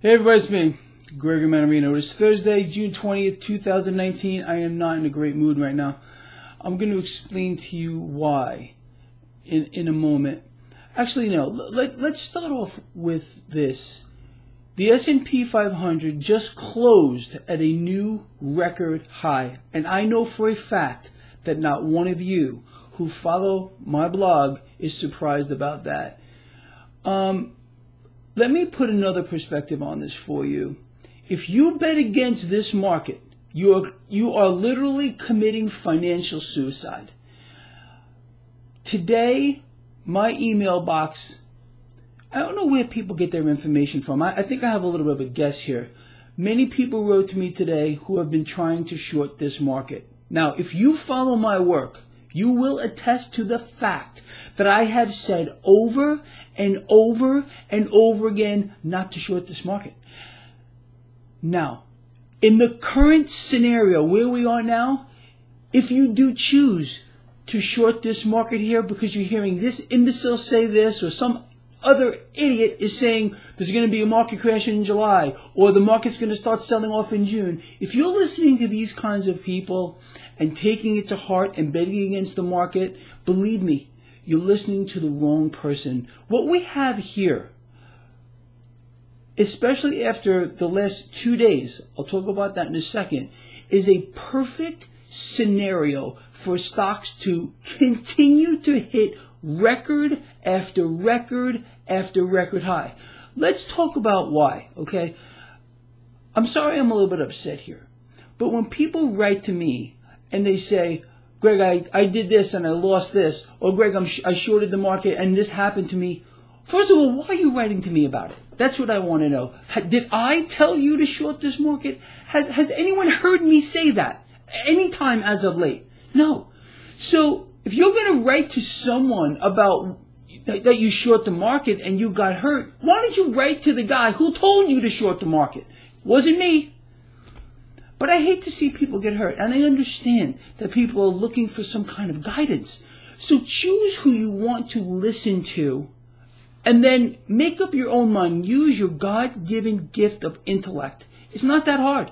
Hey everybody, it's me, Gregory Mannarino. It's Thursday, June 20th, 2019. I am not in a great mood right now. I'm going to explain to you why in a moment. Actually, no. Let's start off with this. The S&P 500 just closed at a new record high. And I know for a fact that not one of you who follow my blog is surprised about that. Let me put another perspective on this for you. If you bet against this market, you are literally committing financial suicide. Today, my email box, I don't know where people get their information from. I think I have a little bit of a guess here. Many people wrote to me today who have been trying to short this market. Now, if you follow my work, you will attest to the fact that I have said over and over and over again not to short this market. Now, in the current scenario where we are now, if you do choose to short this market here because you're hearing this imbecile say this or some other idiot is saying there's going to be a market crash in July or the market's going to start selling off in June. If you're listening to these kinds of people and taking it to heart and betting against the market, believe me, you're listening to the wrong person. What we have here, especially after the last 2 days, I'll talk about that in a second, is a perfect scenario for stocks to continue to hit record after record after record high. Let's talk about why, okay? I'm sorry I'm a little bit upset here. But when people write to me and they say, Greg, I did this and I lost this, or Greg, I shorted the market and this happened to me. First of all, why are you writing to me about it? That's what I want to know. Did I tell you to short this market? Has anyone heard me say that anytime as of late? No. So if you're going to write to someone about that you short the market and you got hurt, why don't you write to the guy who told you to short the market? Wasn't me. But I hate to see people get hurt, and I understand that people are looking for some kind of guidance. So choose who you want to listen to, and then make up your own mind. Use your God-given gift of intellect. It's not that hard.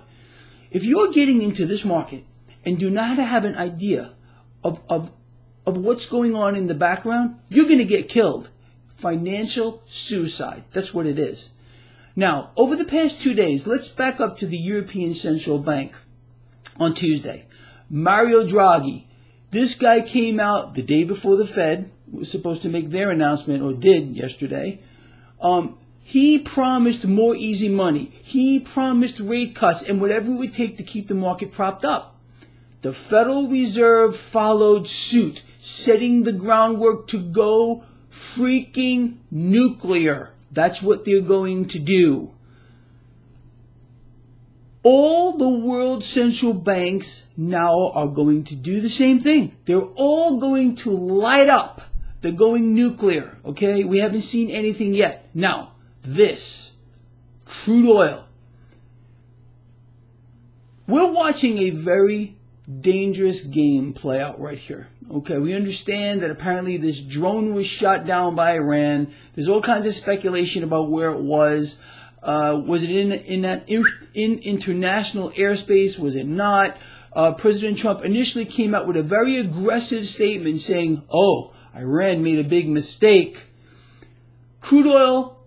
If you're getting into this market and do not have an idea of what's going on in the background, you're going to get killed. Financial suicide. That's what it is. Now, over the past 2 days, let's back up to the European Central Bank on Tuesday. Mario Draghi. This guy came out the day before the Fed was supposed to make their announcement, or did yesterday. He promised more easy money. He promised rate cuts and whatever it would take to keep the market propped up. The Federal Reserve followed suit, setting the groundwork to go freaking nuclear. That's what they're going to do. All the world central banks now are going to do the same thing. They're all going to light up. They're going nuclear, okay? We haven't seen anything yet. Now, this, crude oil. We're watching a very dangerous game play out right here. Okay, we understand that apparently this drone was shot down by Iran. There's all kinds of speculation about where it was. Was it in international airspace? Was it not? President Trump initially came out with a very aggressive statement saying, oh, Iran made a big mistake. Crude oil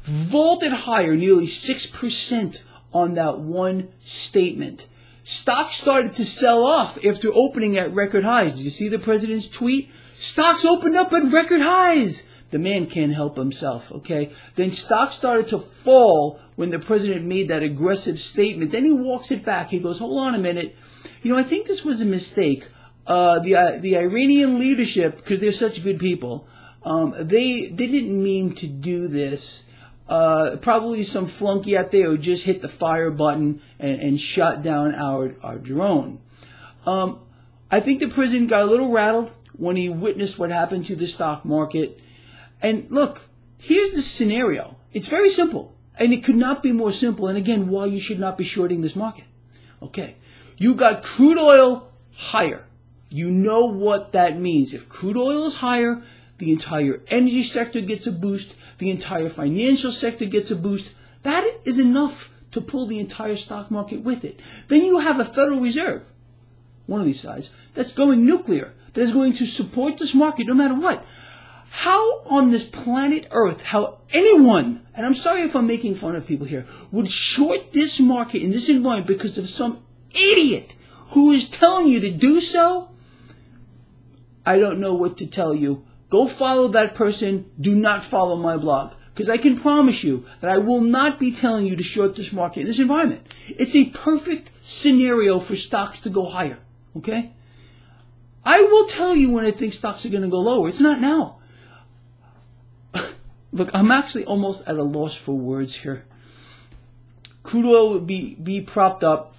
vaulted higher, nearly 6% on that one statement. Stocks started to sell off after opening at record highs. Did you see the president's tweet? Stocks opened up at record highs. The man can't help himself, okay? Then stocks started to fall when the president made that aggressive statement. Then he walks it back. He goes, hold on a minute. I think this was a mistake. The Iranian leadership, because they're such good people, they didn't mean to do this. Probably some flunky out there who just hit the fire button and shot down our drone. I think the president got a little rattled when he witnessed what happened to the stock market. And look, here's the scenario. It's very simple, and it could not be more simple. And again, why you should not be shorting this market. Okay, you got crude oil higher. You know what that means. If crude oil is higher, the entire energy sector gets a boost. The entire financial sector gets a boost. That is enough to pull the entire stock market with it. Then you have a Federal Reserve, one of these sides, that's going nuclear, that is going to support this market no matter what. How on this planet Earth, how anyone, and I'm sorry if I'm making fun of people here, would short this market in this environment because of some idiot who is telling you to do so? I don't know what to tell you. Go follow that person. Do not follow my blog. Because I can promise you that I will not be telling you to short this market in this environment. It's a perfect scenario for stocks to go higher. Okay? I will tell you when I think stocks are going to go lower. It's not now. Look, I'm actually almost at a loss for words here. Crude oil would be propped up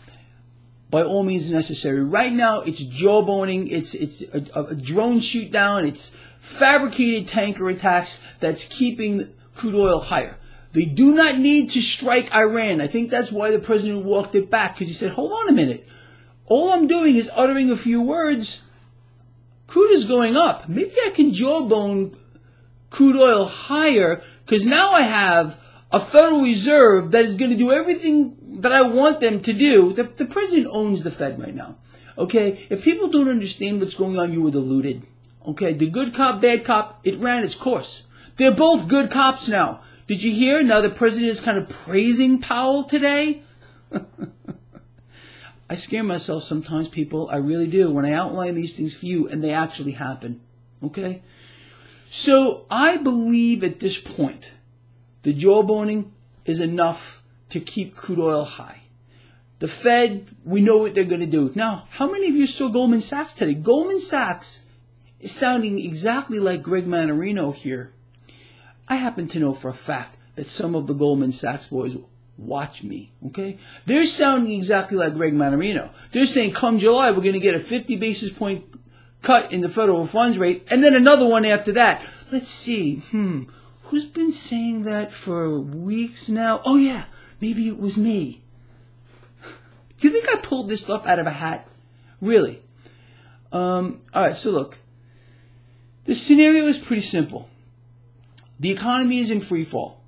by all means necessary. Right now, it's jawboning. It's a drone shoot down. It's fabricated tanker attacks that's keeping crude oil higher. They do not need to strike Iran. I think that's why the president walked it back, because he said, hold on a minute. All I'm doing is uttering a few words. Crude is going up. Maybe I can jawbone crude oil higher, because now I have a Federal Reserve that is going to do everything that I want them to do. The president owns the Fed right now. Okay? If people don't understand what's going on, you were deluded. Okay? The good cop, bad cop, it ran its course. They're both good cops now. Did you hear? Now the president is kind of praising Powell today. I scare myself sometimes, people. I really do. When I outline these things for you and they actually happen. Okay? So I believe at this point, the jawboning is enough to keep crude oil high. The Fed, we know what they're going to do. Now, how many of you saw Goldman Sachs today? Goldman Sachs is sounding exactly like Greg Mannarino here. I happen to know for a fact that some of the Goldman Sachs boys watch me, okay? They're sounding exactly like Greg Mannarino. They're saying, come July, we're going to get a 50 basis point cut in the federal funds rate, and then another one after that. Let's see, who's been saying that for weeks now? Oh yeah, maybe it was me. Do you think I pulled this stuff out of a hat? Really? Alright, so look. The scenario is pretty simple. The economy is in free fall.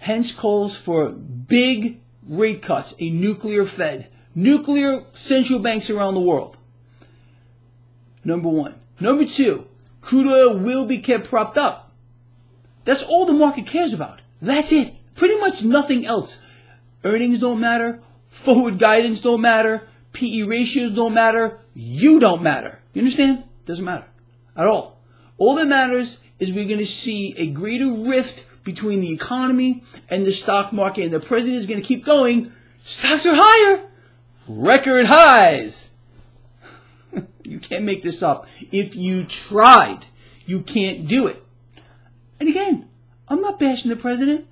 Hence calls for big rate cuts, a nuclear Fed, nuclear central banks around the world. Number one. Number two, crude oil will be kept propped up. That's all the market cares about. That's it. Pretty much nothing else. Earnings don't matter. Forward guidance don't matter. PE ratios don't matter. You don't matter. You understand? Doesn't matter at all. All that matters is we're going to see a greater rift between the economy and the stock market, and the president is going to keep going. Stocks are higher. Record highs. You can't make this up. If you tried, you can't do it. And again, I'm not bashing the president.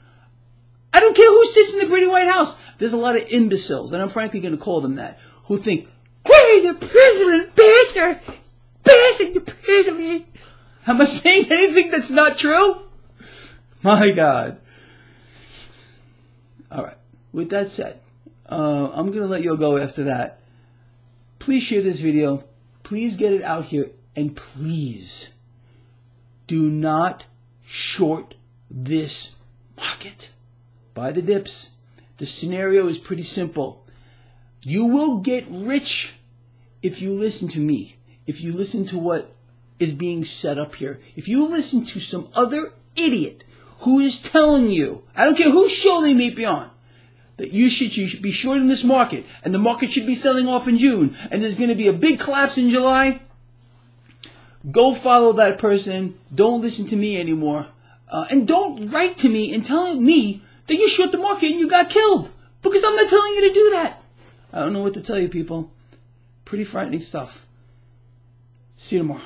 I don't care who sits in the Brady White House. There's a lot of imbeciles, and I'm frankly going to call them that, who think, hey, the president, bashing the president. Am I saying anything that's not true? My God. All right. With that said, I'm going to let you go after that. Please share this video. Please get it out here. And please do not short this market. Buy the dips. The scenario is pretty simple. You will get rich if you listen to me. If you listen to what is being set up here. If you listen to some other idiot who is telling you, I don't care whose show they may be on, that you should be short in this market, and the market should be selling off in June, and there's going to be a big collapse in July, go follow that person. Don't listen to me anymore. And don't write to me and tell me that you short the market and you got killed. Because I'm not telling you to do that. I don't know what to tell you, people. Pretty frightening stuff. See you tomorrow.